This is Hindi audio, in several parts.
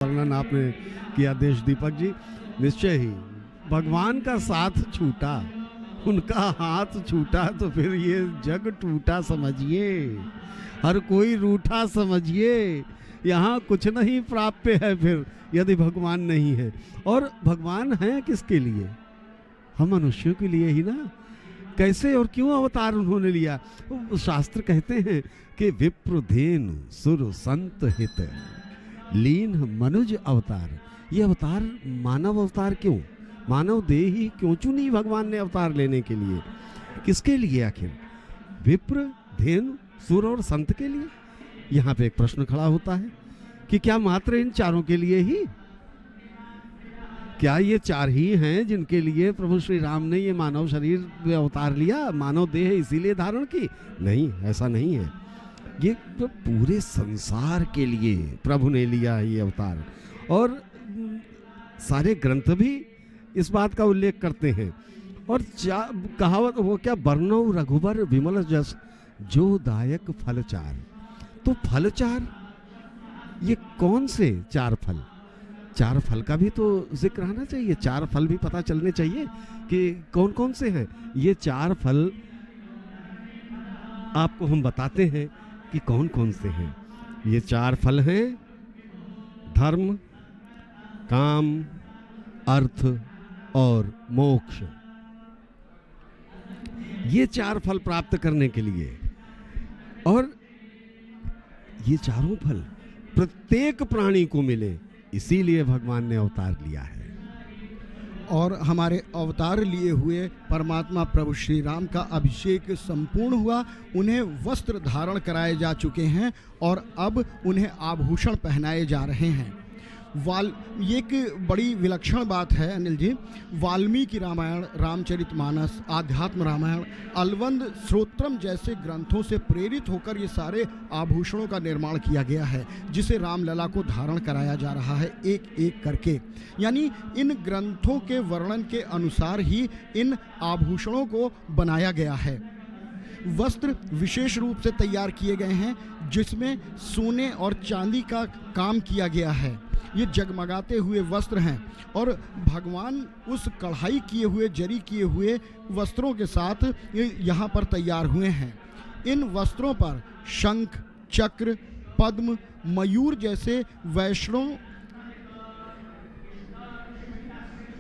वर्णन आपने किया देश दीपक जी, निश्चय ही भगवान का साथ छूटा, उनका हाथ छूटा तो फिर ये जग टूटा समझिए, हर कोई रूठा समझिए, यहाँ कुछ नहीं प्राप्य है फिर यदि भगवान नहीं है। और भगवान है किसके लिए? हम मनुष्यों के लिए ही ना। कैसे और क्यों अवतार उन्होंने लिया? शास्त्र कहते हैं कि विप्रधेनु सुर संत हित लीन मनुज अवतार। ये अवतार मानव अवतार क्यों, मानव देह ही क्यों चुनी भगवान ने अवतार लेने के लिए? किसके लिए आखिर? विप्र, धेनु, सुर और संत के लिए। यहाँ पे एक प्रश्न खड़ा होता है कि क्या मात्र इन चारों के लिए ही? क्या ये चार ही हैं जिनके लिए प्रभु श्री राम ने ये मानव शरीर में अवतार लिया, मानव देह इसीलिए धारण की? नहीं, ऐसा नहीं है। ये तो पूरे संसार के लिए प्रभु ने लिया ये अवतार। और सारे ग्रंथ भी इस बात का उल्लेख करते हैं। और कहावत वो क्या, बरनौ रघुबर विमल जस जो दायक फलचार। तो फलचार ये कौन से चार फल? चार फल का भी तो जिक्र आना चाहिए, चार फल भी पता चलने चाहिए कि कौन कौन से हैं। ये चार फल आपको हम बताते हैं कि कौन कौन से हैं। ये चार फल हैं धर्म, काम, अर्थ और मोक्ष। ये चार फल प्राप्त करने के लिए, और ये चारों फल प्रत्येक प्राणी को मिले, इसीलिए भगवान ने अवतार लिया है। और हमारे अवतार लिए हुए परमात्मा प्रभु श्री राम का अभिषेक संपूर्ण हुआ। उन्हें वस्त्र धारण कराए जा चुके हैं और अब उन्हें आभूषण पहनाए जा रहे हैं। ये एक बड़ी विलक्षण बात है अनिल जी। वाल्मीकि रामायण, रामचरितमानस, आध्यात्म रामायण, अलवंद श्रोत्रम जैसे ग्रंथों से प्रेरित होकर ये सारे आभूषणों का निर्माण किया गया है, जिसे रामलला को धारण कराया जा रहा है एक एक करके। यानी इन ग्रंथों के वर्णन के अनुसार ही इन आभूषणों को बनाया गया है। वस्त्र विशेष रूप से तैयार किए गए हैं, जिसमें सोने और चांदी का काम किया गया है। ये जगमगाते हुए वस्त्र हैं और भगवान उस कढ़ाई किए हुए, जरी किए हुए वस्त्रों के साथ यहाँ पर तैयार हुए हैं। इन वस्त्रों पर शंख, चक्र, पद्म, मयूर जैसे वैष्णव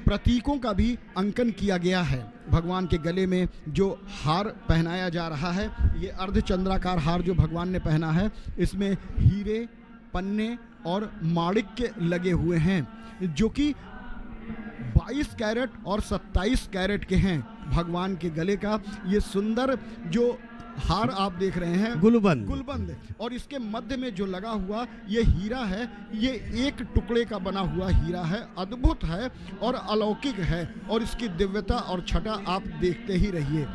प्रतीकों का भी अंकन किया गया है। भगवान के गले में जो हार पहनाया जा रहा है, ये अर्धचंद्राकार हार जो भगवान ने पहना है, इसमें हीरे, पन्ने और माणिक्य लगे हुए हैं, जो कि 22 कैरेट और 27 कैरेट के हैं। भगवान के गले का ये सुंदर जो हार आप देख रहे हैं, गुलबंद, और इसके मध्य में जो लगा हुआ ये हीरा है, ये एक टुकड़े का बना हुआ हीरा है। अद्भुत है और अलौकिक है, और इसकी दिव्यता और छटा आप देखते ही रहिए।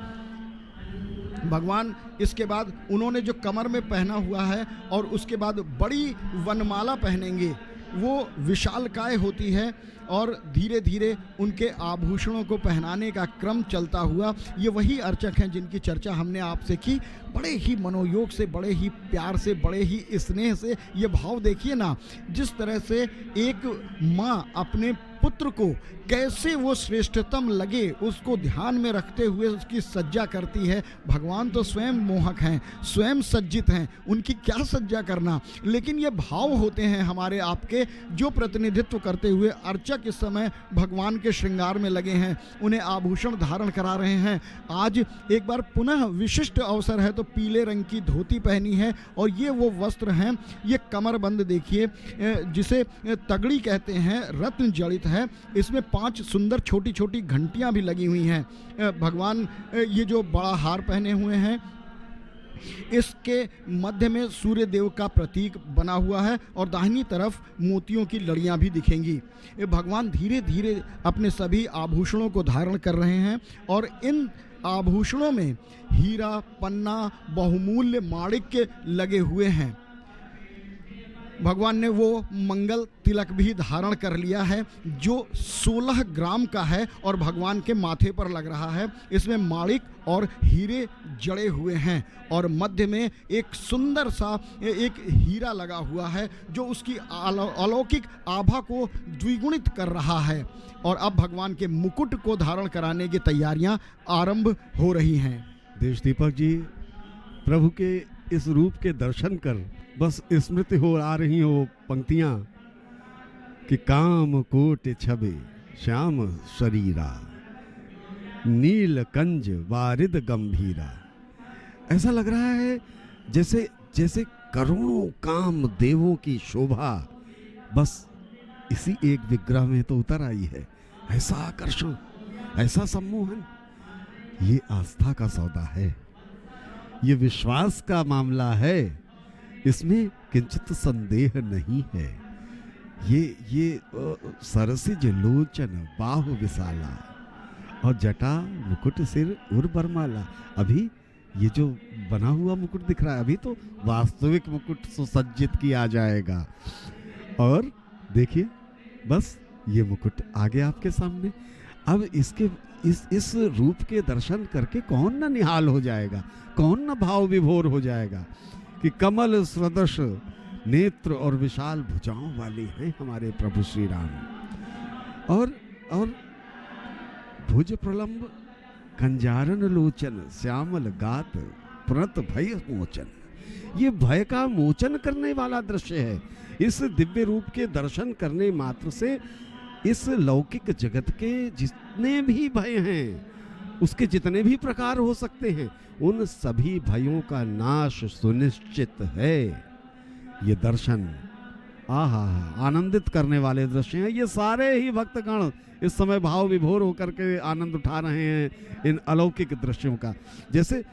भगवान इसके बाद उन्होंने जो कमर में पहना हुआ है और उसके बाद बड़ी वनमाला पहनेंगे, वो विशालकाय होती है, और धीरे धीरे उनके आभूषणों को पहनाने का क्रम चलता हुआ ये वही अर्चक हैं जिनकी चर्चा हमने आपसे की। बड़े ही मनोयोग से, बड़े ही प्यार से, बड़े ही स्नेह से, ये भाव देखिए ना, जिस तरह से एक माँ अपने पुत्र को कैसे वो श्रेष्ठतम लगे उसको ध्यान में रखते हुए उसकी सज्जा करती है। भगवान तो स्वयं मोहक हैं, स्वयं सज्जित हैं, उनकी क्या सज्जा करना। लेकिन ये भाव होते हैं हमारे आपके, जो प्रतिनिधित्व करते हुए अर्चक इस समय भगवान के श्रृंगार में लगे हैं, उन्हें आभूषण धारण करा रहे हैं। आज एक बार पुनः विशिष्ट अवसर है तो पीले रंग की धोती पहनी है, और ये वो वस्त्र हैं। ये कमरबंद देखिए, जिसे तगड़ी कहते हैं, रत्न जड़ित है। इसमें 5 सुंदर छोटी छोटी घंटियां भी लगी हुई हैं। भगवान ये जो बड़ा हार पहने हुए हैं, इसके मध्य में सूर्य देव का प्रतीक बना हुआ है, और दाहिनी तरफ मोतियों की लड़ियां भी दिखेंगी। ये भगवान धीरे धीरे अपने सभी आभूषणों को धारण कर रहे हैं, और इन आभूषणों में हीरा, पन्ना, बहुमूल्य माणिक्य लगे हुए हैं। भगवान ने वो मंगल तिलक भी धारण कर लिया है जो 16 ग्राम का है और भगवान के माथे पर लग रहा है। इसमें माणिक और हीरे जड़े हुए हैं और मध्य में एक सुंदर सा एक हीरा लगा हुआ है जो उसकी अलौकिक आभा को द्विगुणित कर रहा है। और अब भगवान के मुकुट को धारण कराने की तैयारियां आरंभ हो रही हैं। देश दीपक जी, प्रभु के इस रूप के दर्शन कर बस स्मृति हो आ रही हो पंक्तियां कि काम कोट छबे श्याम शरीरा, नील कंज वारिद गंभीरा। ऐसा लग रहा है जैसे जैसे करोड़ों काम देवों की शोभा बस इसी एक विग्रह में तो उतर आई है। ऐसा आकर्षण, ऐसा सम्मोहन, ये आस्था का सौदा है, ये विश्वास का मामला है, इसमें किंचित संदेह नहीं है। ये सरसिज लोचन बाहु विशाला और जटा मुकुट सिर उर बरमाला। अभी ये जो बना हुआ मुकुट दिख रहा है, अभी तो वास्तविक मुकुट सुसज्जित किया जाएगा। और देखिए बस ये मुकुट आ गया आपके सामने। अब इसके इस रूप के दर्शन करके कौन ना निहाल हो जाएगा, कौन ना भाव विभोर हो जाएगा कि कमल सदृश नेत्र और विशाल भुजाओं वाले हैं हमारे प्रभु श्री राम। और भुज प्रलंब कंजारन लोचन श्यामल गात प्रणत भय मोचन। ये भय का मोचन करने वाला दृश्य है। इस दिव्य रूप के दर्शन करने मात्र से इस लौकिक जगत के जितने भी भय हैं, उसके जितने भी प्रकार हो सकते हैं, उन सभी भयों का नाश सुनिश्चित है। ये दर्शन आहा आनंदित करने वाले दृश्य हैं। ये सारे ही भक्तगण इस समय भाव विभोर होकर के आनंद उठा रहे हैं इन अलौकिक दृश्यों का। जैसे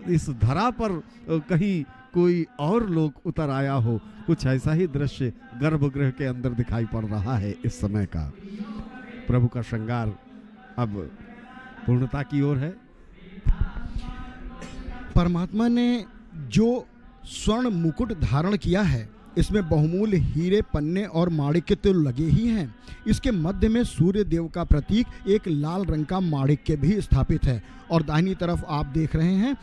इस धरा पर कहीं कोई और लोग उतर आया हो, कुछ ऐसा ही दृश्य गर्भगृह के अंदर दिखाई पड़ रहा है इस समय का। प्रभु का श्रृंगार अब पूर्णता की ओर है। परमात्मा ने जो स्वर्ण मुकुट धारण किया है, इसमें बहुमूल्य हीरे पन्ने और माणिक्य तो लगे ही हैं। इसके मध्य में सूर्य देव का प्रतीक एक लाल रंग का माणिक्य भी स्थापित है और दाहिनी तरफ आप देख रहे हैं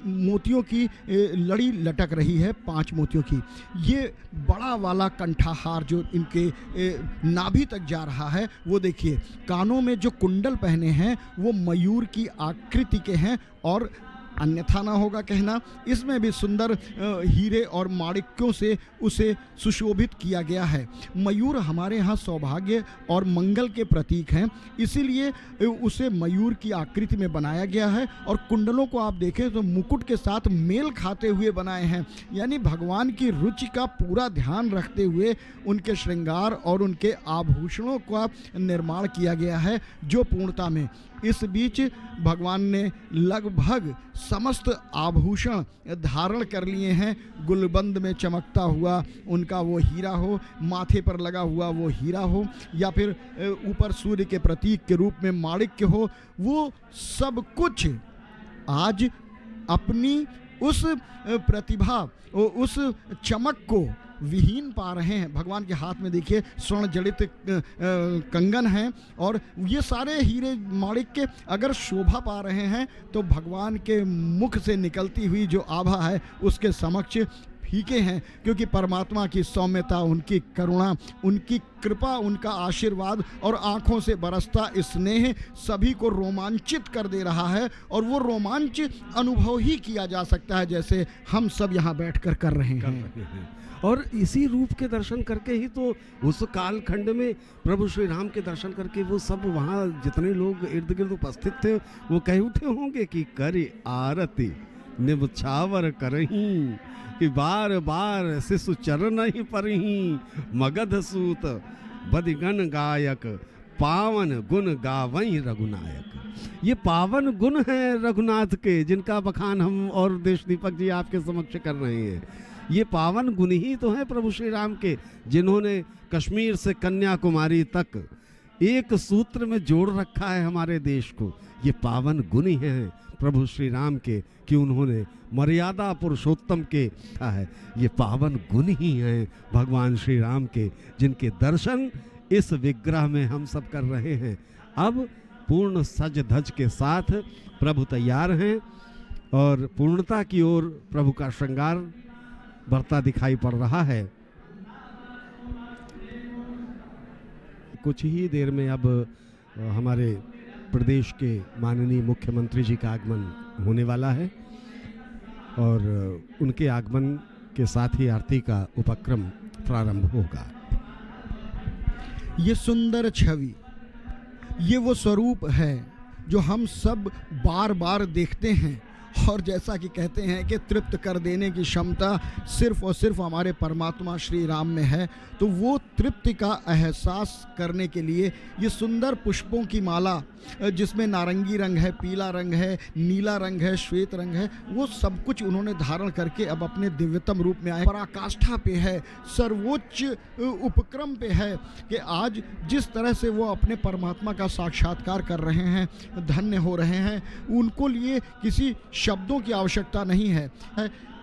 मोतियों की लड़ी लटक रही है, 5 मोतियों की। ये बड़ा वाला कंठाहार जो इनके नाभि तक जा रहा है, वो देखिए। कानों में जो कुंडल पहने हैं वो मयूर की आकृति के हैं और अन्यथा ना होगा कहना, इसमें भी सुंदर हीरे और माणिक्यों से उसे सुशोभित किया गया है। मयूर हमारे यहाँ सौभाग्य और मंगल के प्रतीक हैं, इसीलिए उसे मयूर की आकृति में बनाया गया है। और कुंडलों को आप देखें तो मुकुट के साथ मेल खाते हुए बनाए हैं, यानी भगवान की रुचि का पूरा ध्यान रखते हुए उनके श्रृंगार और उनके आभूषणों का निर्माण किया गया है जो पूर्णता में। इस बीच भगवान ने लगभग समस्त आभूषण धारण कर लिए हैं। गुलबंद में चमकता हुआ उनका वो हीरा हो, माथे पर लगा हुआ वो हीरा हो, या फिर ऊपर सूर्य के प्रतीक के रूप में माणिक्य हो, वो सब कुछ आज अपनी उस प्रतिभा, उस चमक को विहीन पा रहे हैं। भगवान के हाथ में देखिए स्वर्ण जड़ित कंगन हैं और ये सारे हीरे माणिक्य अगर शोभा पा रहे हैं तो भगवान के मुख से निकलती हुई जो आभा है उसके समक्ष फीके हैं, क्योंकि परमात्मा की सौम्यता, उनकी करुणा, उनकी कृपा, उनका आशीर्वाद और आंखों से बरसता स्नेह सभी को रोमांचित कर दे रहा है। और वो रोमांच अनुभव ही किया जा सकता है जैसे हम सब यहाँ बैठकर कर रहे हैं। और इसी रूप के दर्शन करके ही तो उस कालखंड में प्रभु श्री राम के दर्शन करके वो सब वहाँ जितने लोग इर्द गिर्द उपस्थित थे वो कह उठे होंगे कि करे आरती निबछावर करही, कि बार बार शिशु चरण ही परही, मगध सूत बदिगण गायक, पावन गुण गावई रघुनायक। ये पावन गुण हैं रघुनाथ के, जिनका बखान हम और देश दीपक जी आपके समक्ष कर रहे हैं। ये पावन गुण ही तो हैं प्रभु श्री राम के, जिन्होंने कश्मीर से कन्याकुमारी तक एक सूत्र में जोड़ रखा है हमारे देश को। ये पावन गुण ही हैं प्रभु श्री राम के कि उन्होंने मर्यादा पुरुषोत्तम के कहा है। ये पावन गुण ही हैं भगवान श्री राम के, जिनके दर्शन इस विग्रह में हम सब कर रहे हैं। अब पूर्ण सज धज के साथ प्रभु तैयार हैं और पूर्णता की ओर प्रभु का श्रृंगार बढ़ता दिखाई पड़ रहा है। कुछ ही देर में अब हमारे प्रदेश के माननीय मुख्यमंत्री जी का आगमन होने वाला है और उनके आगमन के साथ ही आरती का उपक्रम प्रारंभ होगा। ये सुंदर छवि, ये वो स्वरूप है जो हम सब बार बार देखते हैं और जैसा कि कहते हैं कि तृप्त कर देने की क्षमता सिर्फ और सिर्फ हमारे परमात्मा श्री राम में है। तो वो तृप्ति का एहसास करने के लिए ये सुंदर पुष्पों की माला, जिसमें नारंगी रंग है, पीला रंग है, नीला रंग है, श्वेत रंग है, वो सब कुछ उन्होंने धारण करके अब अपने दिव्यतम रूप में आए। पराकाष्ठा पे है, सर्वोच्च उपक्रम पे है कि आज जिस तरह से वो अपने परमात्मा का साक्षात्कार कर रहे हैं, धन्य हो रहे हैं। उनको लिए किसी शब्दों की आवश्यकता नहीं है।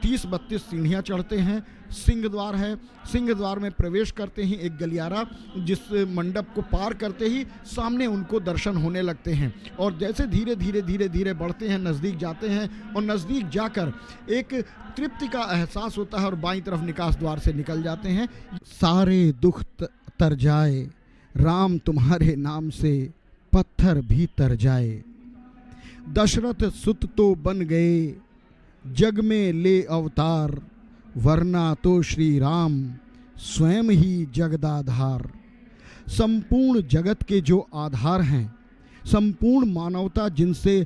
30-32 सीढ़ियाँ चढ़ते हैं, सिंह द्वार है, सिंह द्वार में प्रवेश करते ही एक गलियारा, जिस मंडप को पार करते ही सामने उनको दर्शन होने लगते हैं और जैसे धीरे धीरे धीरे धीरे बढ़ते हैं, नज़दीक जाते हैं और नज़दीक जाकर एक तृप्ति का एहसास होता है और बाईं तरफ निकास द्वार से निकल जाते हैं। सारे दुख तर जाए, राम तुम्हारे नाम से पत्थर भी तर जाए। दशरथ सुत तो बन गए, जग में ले अवतार, वरना तो श्री राम स्वयं ही जगदाधार। संपूर्ण जगत के जो आधार हैं, संपूर्ण मानवता जिनसे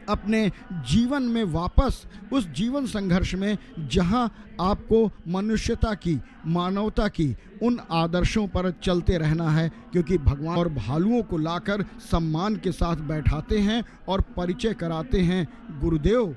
अपने जीवन में वापस उस जीवन संघर्ष में जहां आपको मनुष्यता की, मानवता की उन आदर्शों पर चलते रहना है, क्योंकि भगवान और भालुओं को लाकर सम्मान के साथ बैठाते हैं और परिचय कराते हैं। गुरुदेव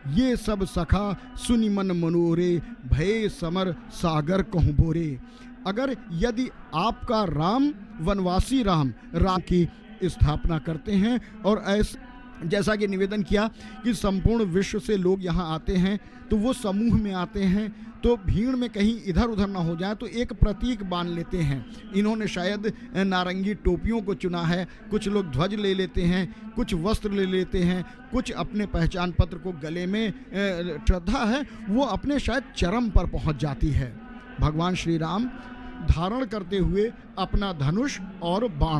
ये सब सखा सुनि मन मनोरे, भय समर सागर कहूँ बोरे। अगर यदि आपका राम वनवासी राम की स्थापना करते हैं और ऐसे जैसा कि निवेदन किया कि संपूर्ण विश्व से लोग यहाँ आते हैं, तो वो समूह में आते हैं तो भीड़ में कहीं इधर उधर ना हो जाए, तो एक प्रतीक बांध लेते हैं। इन्होंने शायद नारंगी टोपियों को चुना है, कुछ लोग ध्वज ले लेते हैं, कुछ वस्त्र ले लेते हैं, कुछ अपने पहचान पत्र को गले में, श्रद्धा है वो अपने शायद चरम पर पहुंच जाती है। भगवान श्री राम धारण करते हुए अपना धनुष और बाण